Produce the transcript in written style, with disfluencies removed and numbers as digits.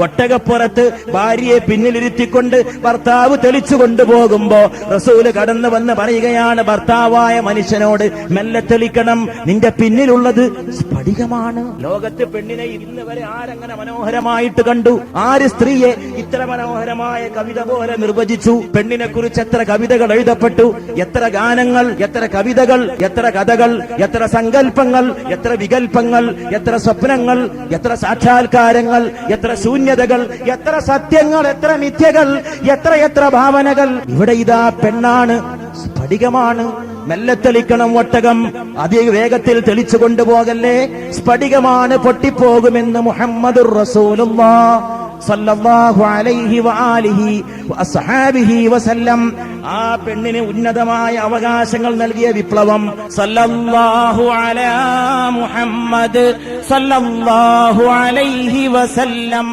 ഒട്ടകപ്പുറത്ത് ഭാര്യയെ പിന്നിലിരുത്തിക്കൊണ്ട് ഭർത്താവ് തെളിച്ചു കൊണ്ടുപോകുമ്പോ റസൂല് കടന്നു വന്ന് പറയുകയാണ് ഭർത്താവായ മനുഷ്യനോട്, മെല്ലെ തെളിക്കണം, നിന്റെ പിന്നിലുള്ളത് സ്ഫടികമാണ്. ലോകത്ത് പെണ്ണിനെ ഇന്ന് വരെ ആരങ്ങനെ മനോഹരമായിട്ട് കണ്ടു? ആര് സ്ത്രീയെ ഇത്ര മനോഹരമായ കവിത പോലെ നിർവചിച്ചു? പെണ്ണിനെ കുറിച്ച് എത്ര കവിതകൾ എഴുതപ്പെട്ടു, എത്ര ഗാനങ്ങൾ, എത്ര കവിതകൾ, എത്ര കഥകൾ, എത്ര സങ്കല്പങ്ങൾ, എത്ര വികല്പങ്ങൾ, എത്ര സ്വപ്നങ്ങൾ, എത്ര സാക്ഷാത്കാരങ്ങൾ, എത്ര ശൂന്യതകൾ, എത്ര സത്യങ്ങൾ, എത്ര മിഥ്യകൾ, എത്ര ഭാവനകൾ. ഇവിടെ ഇതാ പെണ്ണാണ്, സ്ഫടികമാണ്. മെല്ലെ തെളിക്കണം ഒട്ടകം, അതിവേഗത്തിൽ തെളിച്ചു കൊണ്ടുപോകല്ലേ, സ്ഫടികമാണ്, പൊട്ടിപ്പോകുമെന്ന് മുഹമ്മദുർ റസൂലുള്ളാഹ് സല്ലല്ലാഹു അലൈഹി വആലിഹി വഅസ്ഹാബിഹി വസല്ലം. ആ പെണ്ണിന് ഉന്നതമായ അവകാശങ്ങൾ നൽകിയ വിപ്ലവം. സല്ലല്ലാഹു അലാ മുഹമ്മദ് സല്ലല്ലാഹു അലൈഹി വസല്ലം.